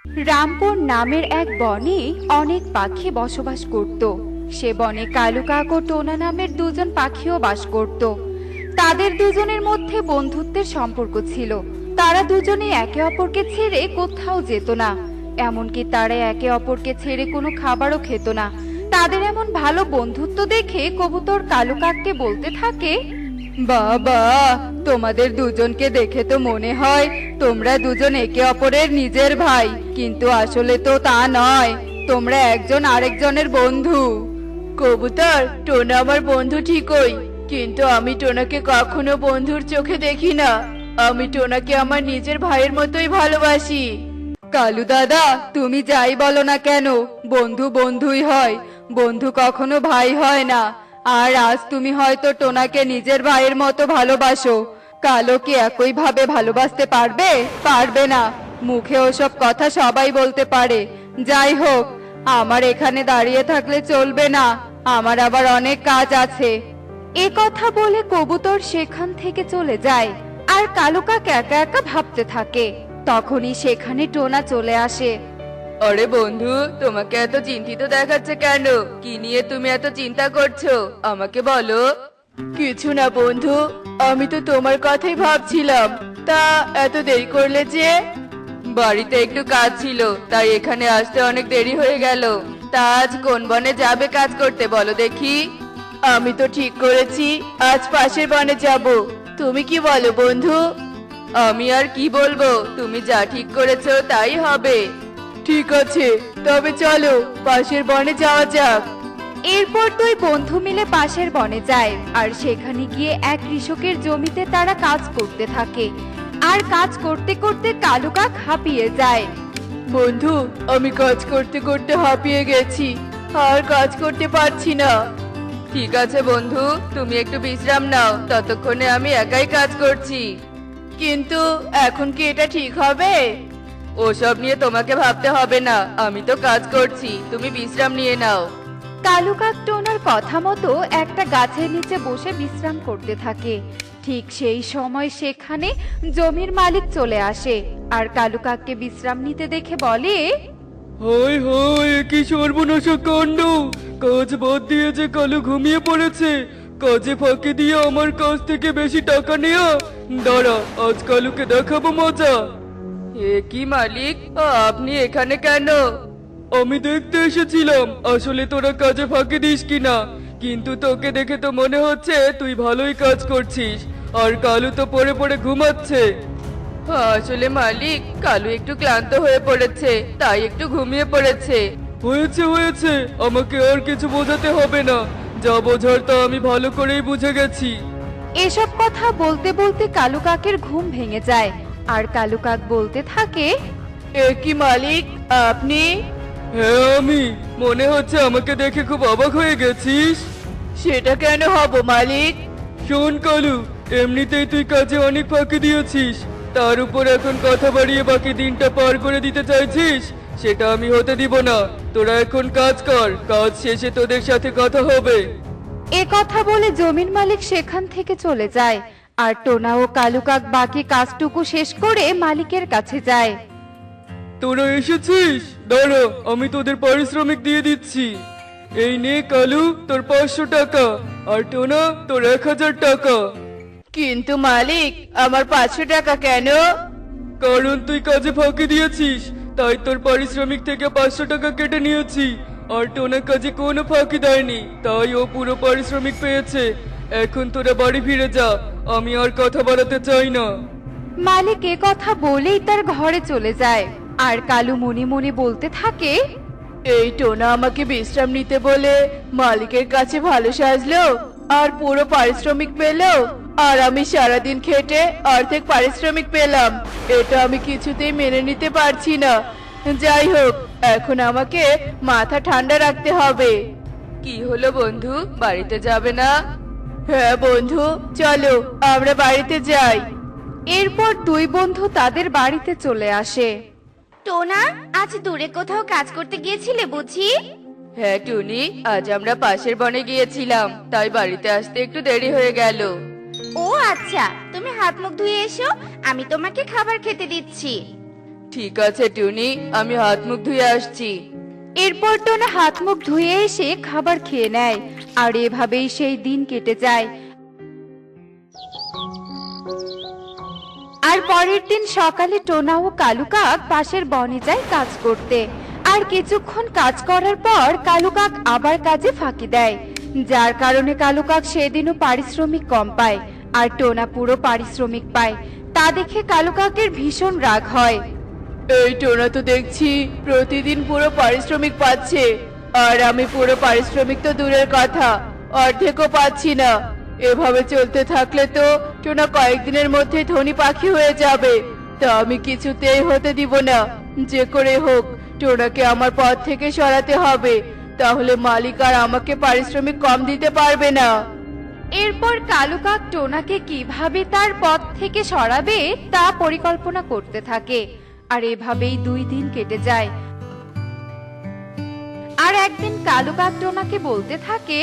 রামপুর নামের এক বনে অনেক পাখি বসবাস করত। সে বনে কালু কাক ও টোনা নামের দুজন পাখিও বাস করত। তাদের দুজনের মধ্যে বন্ধুত্বের সম্পর্ক ছিল। তারা দুজনে একে অপরকে ছেড়ে কোথাও যেত না, এমনকি তারা একে অপরকে ছেড়ে কোনো খাবারও খেত না। তাদের এমন ভালো বন্ধুত্ব দেখে কবুতর কালু কাককে বলতে থাকে, বাবা, তোমাদের দুজনকে দেখে তো মনে হয় তোমরা দুজন একে অপরের নিজের ভাই, কিন্তু আসলে তো তা নয়, তোমরা একজন আরেকজনের বন্ধু। কবুতর, টোনা আমার বন্ধু ঠিকই, কিন্তু আমি টোনাকে কখনো বন্ধুর চোখে দেখি না। আমি টোনাকে আমার নিজের ভাইয়ের মতোই ভালোবাসি। কালু দাদা, তুমি যাই বলো না কেন, বন্ধু বন্ধুই হয়, বন্ধু কখনো ভাই হয় না। আর আজ তুমি হয়তো টোনাকে নিজের ভাইয়ের মতো ভালোবাসো, কালো কি একই ভাবে ভালোবাসতে পারবে? পারবে না। মুখে ওসব কথা সবাই বলতে পারে। যাই হোক, আমার এখানে দাঁড়িয়ে থাকলে চলবে না, আমার আবার অনেক কাজ আছে। এ কথা বলে কবুতর সেখান থেকে চলে যায়। আর কালু কাক একা একা ভাবতে থাকে। তখনই সেখানে টোনা চলে আসে। আরে বন্ধু, তোমাকে এত চিন্তিত দেখাচ্ছে কেন? কি নিয়ে তুমি এত চিন্তা করছো? আমাকে বলো। কিছু না বন্ধু, আমি তো তোমার কথাই ভাবছিলাম। তা এত দেরি করলে যে? বাড়িতে একটু কাজ ছিল, তাই এখানে আসতে অনেক দেরি হয়ে গেল। তা আজ কোন বনে যাবে কাজ করতে বলো দেখি? আমি তো ঠিক করেছি আজ পাশের বনে যাব। তুমি কি বলো বন্ধু? আমি আর কি বলবো, তুমি যা ঠিক করেছো তাই হবে। ঠিক আছে, তবে চলো পাশের বনে যাওয়া যাক। এরপর দুই বন্ধু মিলে পাশের বনে যায়। আর সেখানে গিয়ে এক কৃষকের জমিতে তারা কাজ করতে থাকে। আর কাজ করতে করতে কালু কাক হাঁপিয়ে যায়। বন্ধু, আমি কাজ করতে করতে হাঁপিয়ে গেছি, আর কাজ করতে পারছি না। ঠিক আছে বন্ধু, তুমি একটু বিশ্রাম নাও, ততক্ষণে আমি একাই কাজ করছি। কিন্তু এখন কি এটা ঠিক হবে? ওসব নিয়ে তোমাকে ভাবতে হবে না, আমি তো কাজ করছি, তুমি বিশ্রাম নিয়ে নাও। কালু কাক টোনার কথা মতো একটা গাছের নিচে বসে বিশ্রাম করতে থাকে। ঠিক সেই সময় সেখানে জমির মালিক চলে আসে। আর কালু কাককে বিশ্রাম নিতে দেখে বলে, হায় হায়, কি সর্বনাশা কাণ্ড! কাজ বাদ দিয়ে যে কালু ঘুমিয়ে পড়েছে, কাজে ফাঁকি দিয়ে আমার কাছ থেকে বেশি টাকা নেয়া। দাঁড়া, আজ কালুকে দেখাবো মজা। এ কি মালিক, আপনি এখানে কেন? আমি দেখতে এসেছিলাম আসলে তোরা কাজে ফাঁকি দিস কিনা, কিন্তু তোকে দেখে তো মনে হচ্ছে তুই ভালোই কাজ করছিস, আর কালু তো পড়ে পড়ে ঘুমাচ্ছে। আসলে মালিক, কালু একটু ক্লান্ত হয়ে পড়েছে, তাই একটু ঘুমিয়ে পড়েছে। হয়েছে হয়েছে, আমাকে আর কিছু বোঝাতে হবে না, যা বোঝার তা আমি ভালো করেই বুঝে গেছি। এসব কথা বলতে বলতে কালু কাকের ঘুম ভেঙে যায়। আর কালু কাক বলতে থাকে, এ কি মালিক, আপনি? হ্যাঁ আমি। মনে হচ্ছে আমাকে দেখে খুব অবাক হয়ে গেছিস। সেটা কেন হব মালিক? শোন কালু, এমনিতেই তুই কাজে অনেক ফাঁকি দিয়েছিস, তার উপর এখন কথা বাড়িয়ে বাকি দিনটা পার করে দিতে চাইছিস, সেটা আমি হতে দিব না। তোরা এখন কাজ কর, কাজ শেষে তোদের সাথে কথা হবে। এ কথা বলে জমির মালিক সেখান থেকে চলে যায়। আর টোনা ও কালু কাক বাকি কাজটুকু শেষ করে মালিকের কাছে যায়। তোরা এসেছিস, দাঁড়া, আমি তোদের পারিশ্রমিক দিয়ে দিচ্ছি। এই নে কালু, তোর 500 টাকা, আর টোনা তোর 1000 টাকা। কিন্তু মালিক, আমার 500 টাকা কেন? কারণ তুই কাজে ফাঁকি দিয়েছিস, তাই তোর পারিশ্রমিক থেকে 500 টাকা কেটে নিয়েছি। আর টোনা কাজে কোনো ফাঁকি দেয়নি, তাই ও পুরো পারিশ্রমিক পেয়েছে। এখন তোরা বাড়ি ফিরে যা, আমি আর কথা বাড়াতে চাই না। মালিক এ কথা বলেই তার ঘরে চলে যায়। আর কালু মনে মনে বলতে থাকে, এই টোনা আমাকে বিশ্রাম নিতে বলে মালিকের কাছে ভালো সাজলো, আর পুরো পারিশ্রমিক পেলো, আর আমি সারাদিন খেটে অর্ধেক পারিশ্রমিক পেলাম। এটা আমি কিছুতেই মেনে নিতে পারছি না। যাই হোক, এখন আমাকে মাথা ঠান্ডা রাখতে হবে। কি হলো বন্ধু, বাড়িতে যাবে না? হ্যাঁ বন্ধু, চলো আমরা বাড়িতে যাই। এরপর দুই বন্ধু তাদের বাড়িতে চলে আসে। টোনা, আজ দূরে কোথাও কাজ করতে গিয়েছিলে বুঝি? হ্যাঁ টুনি, আজ আমরা পাশের বনে গিয়েছিলাম, তাই বাড়িতে আসতে একটু দেরি হয়ে গেল। ও আচ্ছা, তুমি হাত মুখ ধুয়ে এসো, আমি তোমাকে খাবার খেতে দিচ্ছি। ঠিক আছে টুনি, আমি হাত মুখ ধুয়ে আসছি। এরপর টোনা হাত মুখ ধুয়ে এসে খাবার খেয়ে নেয়। আর এভাবেই সেই দিন কেটে যায়। আর পরের দিন সকালে টোনা ও কালু কাক পাশের বনে যায় কাজ করতে। আর কিছুক্ষণ কাজ করার পর কালু কাক আবার কাজে ফাঁকি দেয়, যার কারণে কালু কাক সেদিনও পারিশ্রমিক কম পায় আর টোনা পুরো পারিশ্রমিক পায়। তা দেখে কালু কাকের ভীষণ রাগ হয়। এই টোনা তো দেখছি প্রতিদিন পুরো পারিশ্রমিক পাচ্ছে, আর আমি পুরো পারিশ্রমিক তো দূরের কথা, অর্ধেকও পাচ্ছি না। এভাবে চলতে থাকলে তো টোনা কয়েকদিনের মধ্যে ধনী পাখি হয়ে যাবে। তা আমি কিছুতেই হতে দিব না। যে করে হোক টোনাকে আমার পথ থেকে সরাতে হবে, তাহলে মালিক আর আমাকে পারিশ্রমিক কম দিতে পারবে না। এরপর কালু কাক টোনাকে কিভাবে তার পথ থেকে সরাবে তা পরিকল্পনা করতে থাকে। আর এভাবেই 2 দিন কেটে যায়। আর একদিন কালু কাক টোনাকে বলতে থাকে,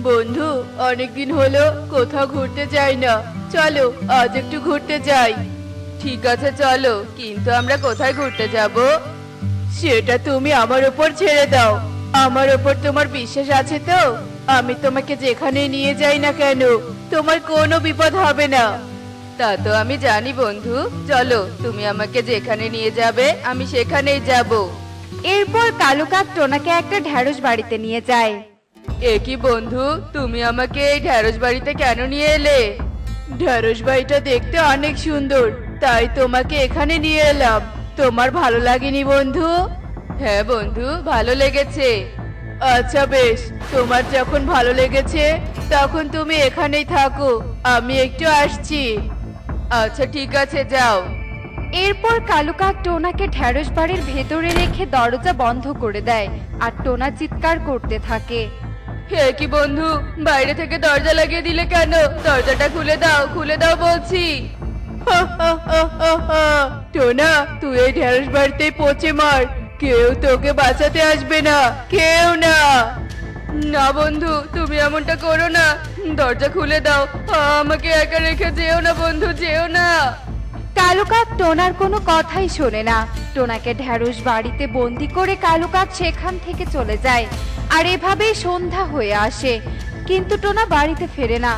বন্ধু, অনেকদিন হলো কোথাও ঘুরতে যাই না, চলো আজ একটু ঘুরতে যাই। ঠিক আছে চলো, কিন্তু আমরা কোথায় ঘুরতে যাব সেটা তুমি আমার উপর ছেড়ে দাও। আমার উপর তোমার বিশ্বাস আছে তো? আমি তোমাকে যেখানে নিয়ে যাই না কেন তোমার কোনো বিপদ হবে না। তা তো আমি জানি বন্ধু, চলো তুমি আমাকে যেখানে নিয়ে যাবে আমি সেখানেই যাব। এরপর কালু কাক টোনাকে একটা ঢ্যাঁড়স বাড়িতে নিয়ে যায়। এ কি বন্ধু, তুমি আমাকে এই ঢ্যাঁড়স বাড়িতে কেন নিয়ে এলে? ঢ্যাঁড়স বাড়িটা দেখতে অনেক সুন্দর, তাই তোমাকে এখানে নিয়ে এলাম। তোমার ভালো লাগেনি বন্ধু? হ্যাঁ বন্ধু, ভালো লেগেছে। আচ্ছা বেশ, তোমার যখন ভালো লেগেছে তখন তুমি এখানেই থাকো, আমি একটু আসছি। আচ্ছা ঠিক আছে, যাও। এরপর কালু কাক টোনাকে ঢ্যাঁড়স বাড়ির ভেতরে রেখে দরজা বন্ধ করে দেয়। আর টোনা চিৎকার করতে থাকে, হে কি বন্ধু, বাইরে থেকে দরজা লাগিয়ে দিলে কেন? দরজাটা খুলে দাও, খুলে দাও বলছি। টোনা, তুই এই ঢেঁড়স বাড়িতেই পচে মার, কেউ তোকে বাঁচাতে আসবে না, কেউ না। না বন্ধু, তুমি এমনটা করো না, দরজা খুলে দাও, আমাকে একা রেখে যেও না বন্ধু, যেও না। কালু কাক টোনার কোনো কথাই শোনে না। টোনাকে ঢ্যাঁড়স বাড়িতে বন্দি করে কালু কাক সেখান থেকে চলে যায়। আর এভাবেই সন্ধ্যা হয়ে আসে, কিন্তু টোনা বাড়িতে ফেরে না।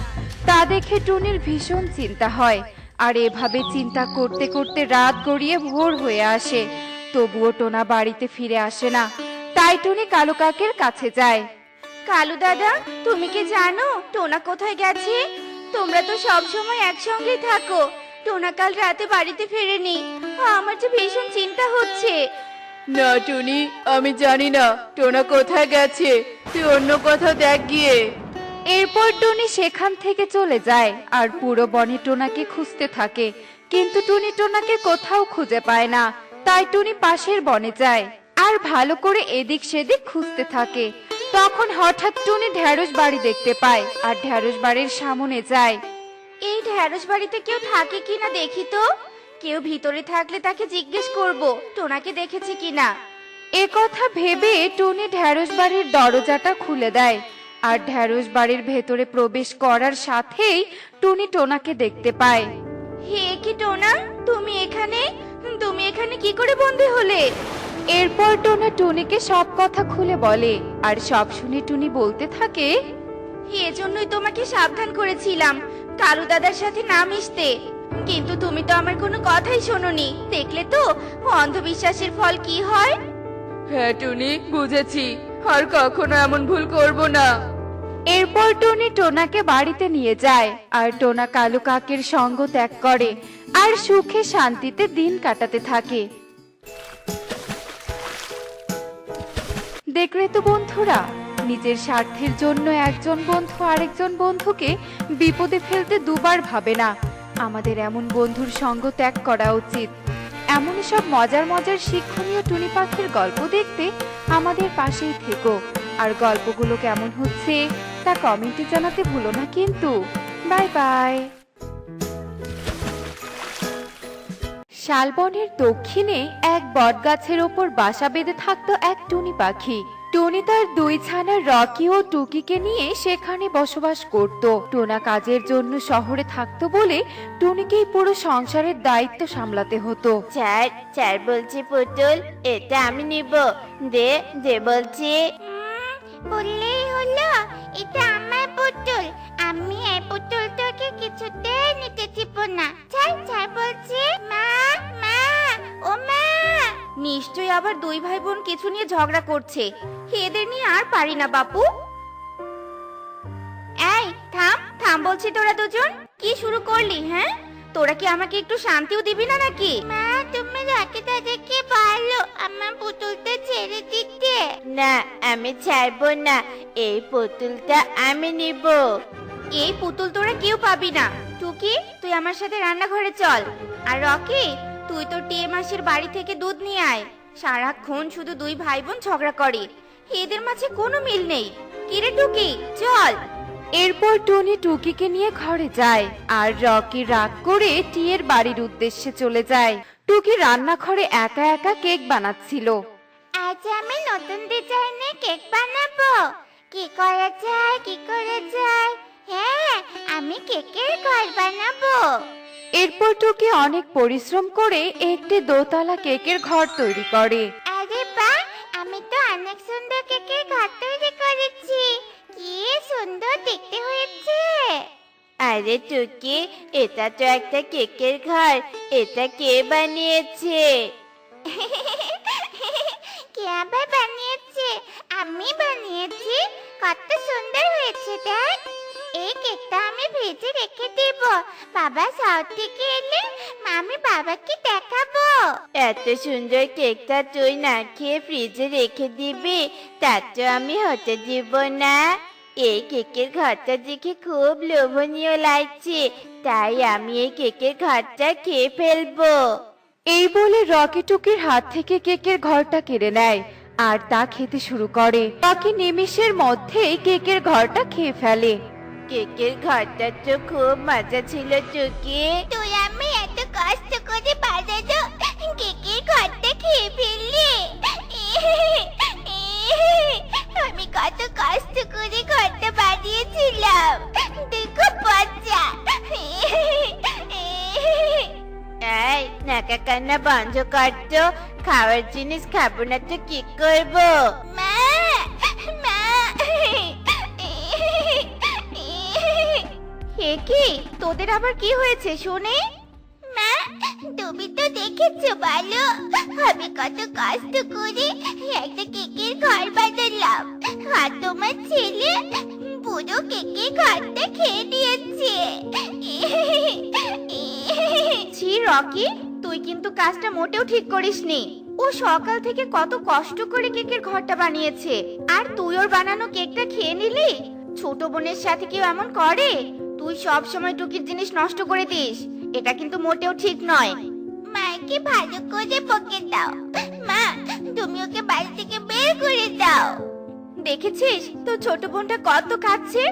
তা দেখে টুনির ভীষণ চিন্তা হয়। আর এভাবে চিন্তা করতে করতে রাত গড়িয়ে ভোর হয়ে আসে, তবুও টোনা বাড়িতে ফিরে আসে না। তাই টুনি কালু কাকের কাছে যায়। কালু দাদা, তুমি কি জানো টোনা কোথায় গেছে? তোমরা তো সব সময় একসঙ্গেই থাকো। টোনা কাল রাতে বাড়িতে ফেরেনি, আমার যে ভীষণ চিন্তা হচ্ছে। না টুনি, আমি জানি না টোনা কোথায় গেছে, তুই অন্য কোথাও দেখ গিয়ে। এরপর টুনি সেখান থেকে চলে যায় আর পুরো বনে টোনাকে খুঁজতে থাকে, কিন্তু টুনি টোনাকে কোথাও খুঁজে পায় না। তাই টুনি পাশের বনে যায় আর ভালো করে এদিক সেদিক খুঁজতে থাকে। তখন হঠাৎ টুনি ঢ্যাঁড়স বাড়ি দেখতে পায় আর ঢ্যাঁড়স বাড়ির সামনে যায়। এই ঢ্যাঁড়স বাড়িতে কেউ থাকে কিনা দেখি তো। কেউ ভিতরে থাকলে তাকে জিজ্ঞেস করব টোনাকে দেখেছে কিনা। এ কথা ভেবে টুনি ঢ্যাঁড়স বাড়ির দরজাটা খুলে দেয়। আর ঢ্যাঁড়স বাড়ির ভেতরে প্রবেশ করার সাথেই টুনি টোনাকে দেখতে পায়। হে কি টোনা, তুমি এখানে? তুমি এখানে কি করে বন্দি হলে? এরপর টোনা টুনিকে সব কথা খুলে বলে। আর সব শুনে টুনি বলতে থাকে, এজন্যই তোমাকে সাবধান করেছিলাম কালু দাদার সাথে না মিশতে, কিন্তু তুমি তো আমার কোনো কথাই শোনোনি। দেখলে তো অন্ধবিশ্বাসের ফল কি হয়। হ্যাঁ টুনি, বুঝেছি, আর কখনো এমন ভুল করব না। এরপর টুনি টোনাকে বাড়িতে নিয়ে যায় আর টোনা কালু কাকের সঙ্গ ত্যাগ করে আর সুখে শান্তিতে দিন কাটাতে থাকে। দেখলে তো বন্ধুরা, নিজের স্বার্থের জন্য একজন বন্ধু আরেকজন বন্ধুকে বিপদে ফেলতে দুবার ভাবে না। আমাদের এমন বন্ধুর সঙ্গ ত্যাগ করা উচিত। এমনই সব মজার মজার শিক্ষণীয় টুনি পাখির গল্প দেখতে আমাদের পাশেই থেকো। আর গল্পগুলো কেমন হচ্ছে তা কমেন্টে জানাতে ভুলো না কিন্তু। Bye bye. শালবনের দক্ষিণে এক বটগাছের ওপর বাসা বেঁধে থাকতো এক টুনি পাখি। টুনি তার দুই ছানা রকি ও টুকিকে নিয়ে সেখানে বসবাস করত। টোনা কাজের জন্য শহরে থাকতো বলে টুনিকেই পুরো সংসারের দায়িত্ব সামলাতে হতো। চার চার বলছি পুতুল, এটা আমি নিব। দে দে বলছি। বললেই হলো, এটা আমার পুতুল। আমি এই পুতুলটাকে কিছুতেই নিতে দিব না। চার চার বলছি। মা মা ও মা। নিশ্চয়ই আবার দুই ভাই বোন কিছু নিয়ে ঝগড়া করছে। এদের নিয়ে আর পারি না বাপু। এই থাম থাম বলছি, তোরা দুজন কি শুরু করলি? হ্যাঁ, তোরা কি আমাকে একটু শান্তিও দিবি না নাকি? মা তুমি রাখি দাদাকে বলো আমার পুতুলটা ছেড়ে দিতে। না আমি ছাড়বো না, এই পুতুলটা আমি নিব। এই পুতুল তোরা কেউ পাবি না। টুকি, তুই আমার সাথে রান্নাঘরে চল। আর রকি, তুই তো টিয়ে মাসির বাড়ি থেকে দুধ নিয়ে আয়। সারাক্ষণ শুধু দুই ভাই বোন ঝগড়া করে, এদের মাঝে কোনো মিল নেই। কিরে টুকি, চল। এরপর টুনি টুকিকে নিয়ে ঘরে যায় আর রকি রাগ করে টিয়ের বাড়ির উদ্দেশ্যে চলে যায়। টুকি রান্নাঘরে একা একা কেক বানাচ্ছিল। আজ আমি নতুন ডিজাইনে কেক বানাবো। কি করা যায় কি করা যায়? হ্যাঁ, আমি কেকের ঘর বানাবো। এরপর টুকি অনেক পরিশ্রম করে একটি দোতলা কেকের ঘর তৈরি করে। আরে বাহ, আমি তো অনেক সুন্দর কেকের ঘর তৈরি করেছি। কি সুন্দর দেখতে হয়েছে। আরে টুকি, এটা তো একটা কেকের ঘর। এটা কে বানিয়েছে? কে আবার বানিয়েছে? আমি বানিয়েছি। কত সুন্দর হয়েছে দেখ। এই কেকটা আমি ভেজে রেখে দেব। বাবা শহর থেকে এলে আমি বাবাকে দেখাবো। এত সুন্দর কেকটা তুই না খেয়ে ফ্রিজে রেখে দিবি, তা তো আমি হতে দিব না। এই কেকের ঘরটা দেখে খুব লোভনীয় লাগছে, তাই আমি এই কেকের ঘরটা খেয়ে ফেলবো। এই বলে রকি টুকির হাত থেকে কেকের ঘরটা কেড়ে নেয় আর তা খেতে শুরু করে। রকি নিমিষের মধ্যেই কেকের ঘরটা খেয়ে ফেলে। কেকের ঘরটা তো খুব মজা ছিল টুকি। তুই আমি এত কষ্ট করে বানানো কেকের ঘরটা খেয়ে ফেললি। আমি কত কষ্ট করে ঘরটা বানিয়েছিলাম, দেখো মজা। এই নাকা কান্না বন্ধ করতো, খাওয়ার জিনিস খাবো না তো কি করবো? মা মা। হে কি, তোদের আবার কি হয়েছে শুনে? মা তুমি তো দেখেছো বলো, আমি কত কষ্ট করে একটা কেকের ঘর বানালাম, আর তোমার ছেলে পুরো কেকের ঘরটা খেয়ে নিয়েছে। ছি রকি, তুই কিন্তু কাজটা মোটেও ঠিক করিসনি। ও সকাল থেকে কত কষ্ট করে কেকের ঘরটা বানিয়েছে, আর তুই ওর বানানো কেকটা খেয়ে নিলি? ছোট বোনের সাথে কেউ এমন করে? তুই সব সময় টুকির জিনিস নষ্ট করে দিস, এটা কিন্তু মোটেও ঠিক নয়। মাকে ভালো করে বকে দাও। মা তুমি ওকে বাড়ি থেকে বের করে দাও। দেখেছিস তো ছোট বোনটা কত কাঁদছে?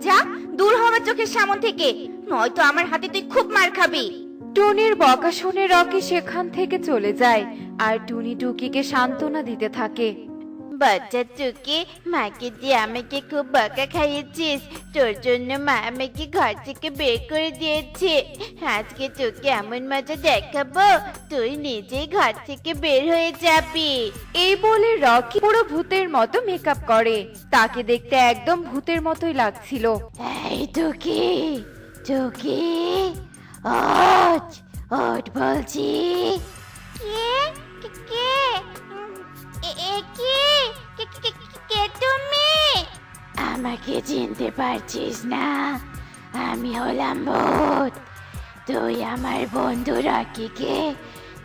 যা দূর হ আমার চোখের সামনে থেকে, নয়তো আমার হাতে তুই খুব মার খাবি। টুনির বকা শুনে রকি সেখান থেকে চলে যায় আর টুনি টুকিকে সান্ত্বনা দিতে থাকে। বাচ্চা টুকি, মাকে দিয়ে আমাকে খুব বকা খাইয়েছিস, তোর জন্য মা আমাকে ঘর থেকে বের করে দিয়েছে। আজকে তোকে এমন মজা দেখাবো, তুই নিজেই ঘর থেকে বের হয়ে যাবি। এই বলে রকি পুরো ভূতের মতো মেকআপ করে। তাকে দেখতে একদম ভূতের মতোই লাগছিল। এই টুকি, টুকি ওঠ, ওঠ বলছি। কে কে কে তুমি? আমাকে চিনতে পারছিস না? আমি হলাম ভূত। তুই আমার বন্ধু রকিকে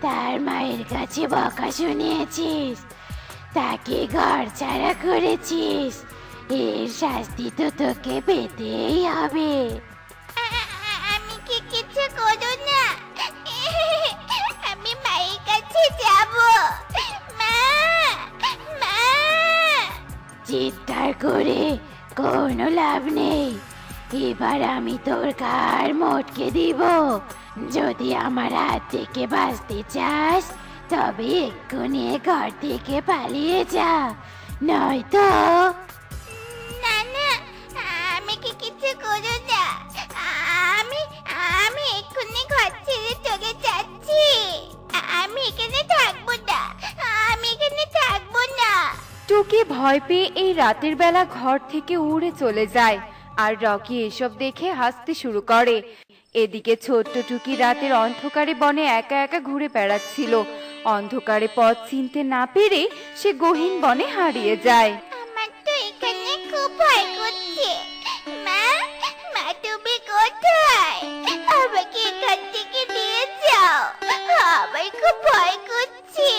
তার মায়ের কাছে বকা শুনিয়েছিস, তাকে ঘর ছাড়া করেছিস। এর শাস্তি তো তোকে পেতেই হবে। আমি কি কিছু করো না, আমি মায়ের কাছে যাব। মা মা। চিৎকার করে কোনো লাভ নেই, এবার আমি তোর ঘাড় মটকে দিব, যদি আমার হাত থেকে বাঁচতে চাস তবে এক্ষুনি এ ঘর থেকে পালিয়ে যা, নয়তো না না, আমাকে কিছু করো না। আমি আমি এক্ষুনি ঘর ছেড়ে চলে যাচ্ছি। আমি এখানে থাকবো না, আমি এখানে থাকবো না। টুকি ভয় পেয়ে এই রাতের বেলা ঘর থেকে উড়ে চলে যায় আর রকি এসব দেখে হাসতে শুরু করে। এদিকে ছোট্ট টুকি রাতের অন্ধকারে বনে একা একা ঘুরে বেড়াচ্ছিল। অন্ধকারে পথ চিনতে না পেরে সে গহীন বনে হারিয়ে যায়। আমার তো এখানে খুব ভয় করছে। মা, মা তুমি কোথায়? আমাকে এখান থেকে নিয়ে যাও, আমার খুব ভয় করছে।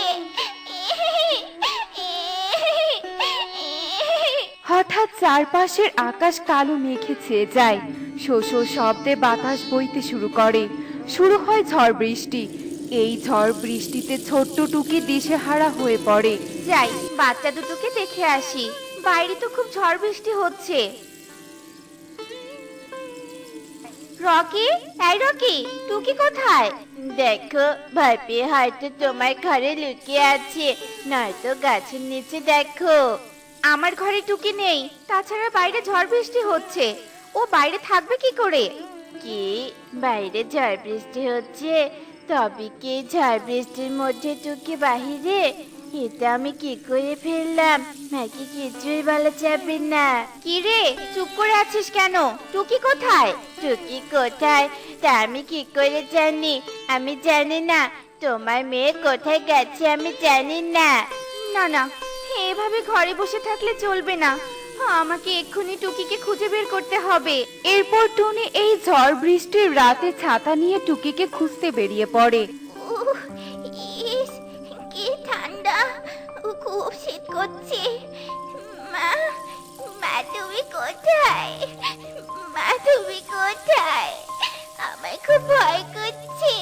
হঠাৎ চারপাশের আকাশ কালো মেঘে ছেয়ে যায়। শো শো শব্দে বাতাস বইতে শুরু করে। শুরু হয় ঝড় বৃষ্টি। এই ঝড় বৃষ্টিতে ছোট্ট টুকি দিশেহারা হয়ে পড়ে। যাই, বাচ্চা দুটোকে দেখে আসি, বাইরে তো খুব ঝড় বৃষ্টি হচ্ছে। রকি, এই রকি, টুকি কোথায়? দেখো, ভয় পেয়ে হয়তো তোমার ঘরে লুকিয়ে আছে, নয়তো গাছের নিচে দেখো। আমার ঘরে টুকি নেই, তাছাড়া বাইরে ঝড় বৃষ্টি হচ্ছে, ও বাইরে থাকবে কি করে? কি, বাইরে ঝড় বৃষ্টি হচ্ছে? তবে কি ঝড় বৃষ্টির মধ্যে টুকি বাহিরে? এটা আমি কি করে ফেললাম? নাকি কিছুই বলা যাবে না। কি রে, চুপ করে আছিস কেন? টুকি কোথায়? টুকি কোথায় তা আমি কি করে জানি? আমি জানি না। তোমার মেয়ে কোথায় গেছে আমি জানি না। না না, এভাবে ঘরে বসে থাকলে চলবে না, আমাকে এক্ষুনি টুকিকে খুঁজে বের করতে হবে। এরপর টুনি এই ঝড় বৃষ্টির রাতে ছাতা নিয়ে টুকিকে খুঁজতে বেরিয়ে পড়ে। উহ, ইস, কি ঠান্ডা! খুব শীত করছে। মা, মা তুমি কোথায়? মা তুমি কোথায়? আমার খুব ভয় করছে,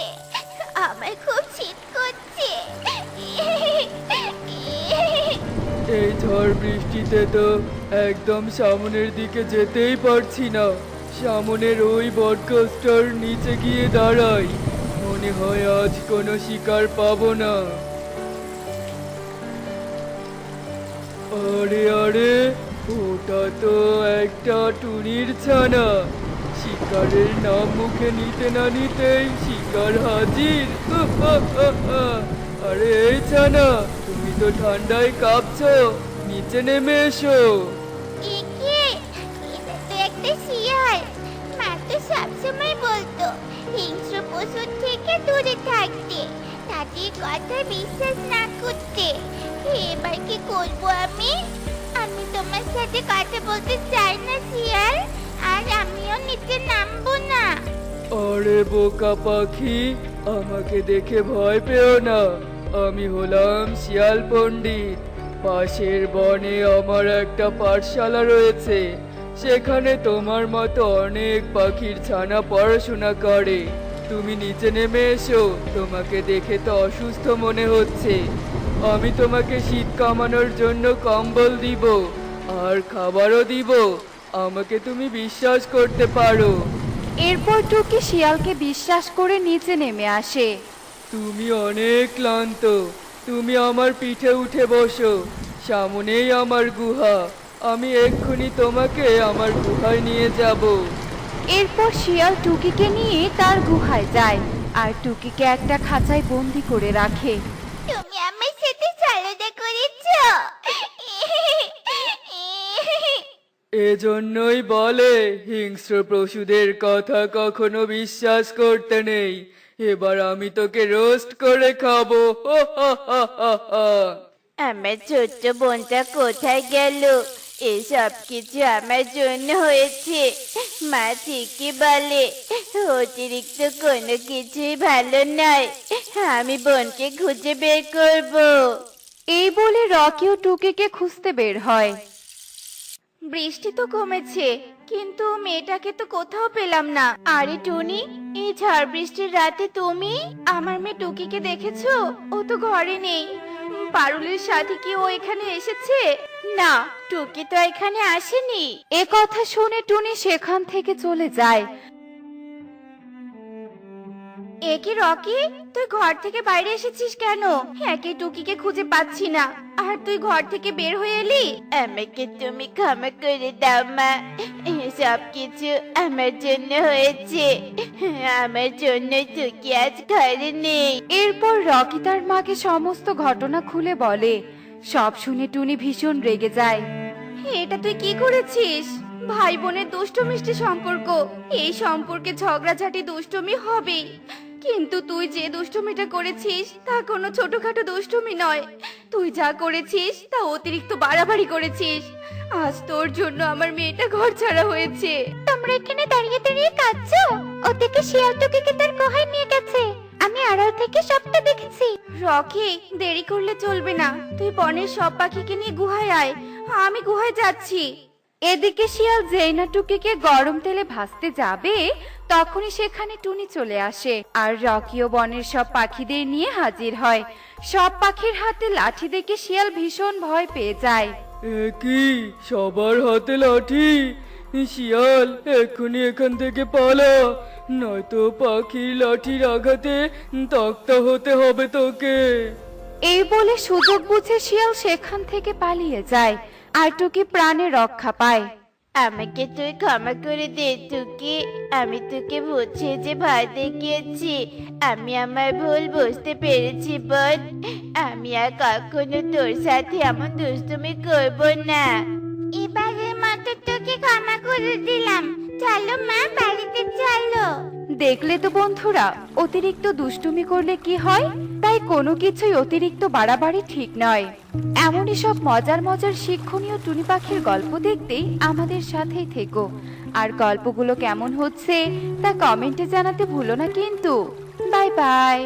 আমার খুব শীত করছে। এই ঝড় বৃষ্টিতে তো একদম সামনের দিকে যেতেই পারছি না। সামনের ওই বটগাছটার নিচে গিয়ে দাঁড়াই, মনে হয় আজ কোনো শিকার পাবো না। আরে আরে, ওটা তো একটা টুনির ছানা। শিকারের নাম মুখে নিতে না নিতেই শিকার হাজির। আরে এই ছানা, তুমি তো ঠান্ডায় কাঁপছো, নিচে নেমে এসো। একে, এটা তো একটা শিয়াল। মা তো সবসময় বলতো হিংস্র পশুর থেকে দূরে থাকতে, তাদের কথা বিশ্বাস না করতে। এবার কি করবো আমি? আমি তোমার সাথে কথা বলতে চাই না শিয়াল, আর আমিও নিচে নামবো না। আরে বোকা পাখি, আমাকে দেখে ভয় পেও না। আমি হলাম শিয়াল পণ্ডিত। পাশের বনে আমার একটা পাঠশালা রয়েছে, সেখানে তোমার মতো অনেক পাখির ছানা পড়াশোনা করে। তুমি নিচে নেমে এসো, তোমাকে দেখে তো অসুস্থ মনে হচ্ছে। আমি তোমাকে শীত কামানোর জন্য কম্বল দিব আর খাবারও দিব। আমাকে তুমি বিশ্বাস করতে পারো। এরপর টুকি শিয়ালকে বিশ্বাস করে নিচে নেমে আসে। তুমি অনেক ক্লান্ত, তুমি আমার পিঠে উঠে বসো। সামনেই আমার গুহা, আমি এক্ষুনি তোমাকে আমার গুহায় নিয়ে যাব। এরপর শিয়াল টুকিকে নিয়ে তার গুহায় যায় আর টুকিকে একটা খাঁচায় বন্দি করে রাখে। তুমি আমার সাথে চালনা করেছো। এজন্যই বলে হিংস্র পশুদের কথা কখনো বিশ্বাস করতে নেই। এবার আমি তোকে রোস্ট করে খাবো। আমার ছোট্ট বোনটা কোথায় গেল? এসব কিছু আমার জন্য হয়েছে। মা ঠিকই বলে অতিরিক্ত কোনো কিছুই ভালো নয়। আমি বোনকে খুঁজে বের করব। এই বলে রকি ও টুকিকে খুঁজতে বের হয়। বৃষ্টি তো কমেছে, কিন্তু মেয়েটাকে তো কোথাও পেলাম না। আরে টুনি, এই ঝড় বৃষ্টির রাতে তুমি আমার মেয়ে টুকিকে দেখেছো? ও তো ঘরে নেই। পারুলের সাথে কি ও এখানে এসেছে? না, টুকি তো এখানে আসেনি। এ কথা শুনে টুনি সেখান থেকে চলে যায়। একে রকি, তুই ঘর থেকে বাইরে এসেছিস কেন? একে টুকিকে খুঁজে পাচ্ছি না, আর তুই ঘর থেকে বের হয়ে এলি। আমাকে তুমি ক্ষমা করে দাও মা, সব কিছু আমার জন্য হয়েছে। আমার জন্য টুকি আজ ঘরে নেই। এরপর রকি তার মাকে সমস্ত ঘটনা খুলে বলে। সব শুনে টুনি ভীষণ রেগে যায়। এটা তুই কি করেছিস? ভাই বোনের দুষ্টু মিষ্টি সম্পর্ক, এই সম্পর্কে ঝগড়াঝাটি দুষ্টুমি হবে, কিন্তু তুই যে দুষ্টুমিটা করেছিস তা কোনো ছোটখাটো দুষ্টুমি নয়। তুই যা করেছিস তা অতিরিক্ত বাড়াবাড়ি করেছিস। আজ তোর জন্য আমার মেয়েটা ঘর ছাড়া হয়েছে। তোমরা এখানে দাঁড়িয়ে দাঁড়িয়ে কাঁদছো? ওদিকে শিয়াল টুকিকে তার গুহায় নিয়ে গেছে, আমি আড়াল থেকে সবটা দেখেছি। রকি, দেরি করলে চলবে না, তুই বনের সব পাখিকে নিয়ে গুহায় আয়, আমি গুহায় যাচ্ছি। এদিকে শিয়াল যেই না টুকিকে গরম তেলে ভাজতে যাবে, তখনই সেখানে টুনি চলে আসে আর রকিও বনের সব পাখিদের নিয়ে হাজির হয়। সব পাখির হাতে লাঠি দেখে শিয়াল ভীষণ ভয় পেয়ে যায়। কি সবার হাতে লাঠি? শিয়াল, এক্ষুনি এখান থেকে পালা, নয়তো পাখির লাঠির আঘাতে তক্তা হতে হবে তোকে। এই বলে সুযোগ বুঝে শিয়াল সেখান থেকে পালিয়ে যায় আর টুকি প্রাণে রক্ষা পায়। আমাকে তুই ক্ষমা করে দে টুকি, আমি তোকে বুঝিয়ে যে ভয় দেখিয়েছি। আমি আমার ভুল বুঝতে পেরেছি বোন, আমি আর কখনো তোর সাথে এমন দুষ্টুমি করব না। এবারের মতো তোকে ক্ষমা করে দিলাম, চলো মা বাড়িতে চলো। দেখলে তো বন্ধুরা, অতিরিক্ত দুষ্টুমি করলে কি হয়, তাই কোনো কিছুই অতিরিক্ত বাড়াবাড়ি ঠিক নয়। এমনই সব মজার মজার শিক্ষণীয় টুনি পাখির গল্প দেখতে আমাদের সাথেই থেকো, আর গল্পগুলো কেমন হচ্ছে তা কমেন্টে জানাতে ভুলো না কিন্তু। Bye bye.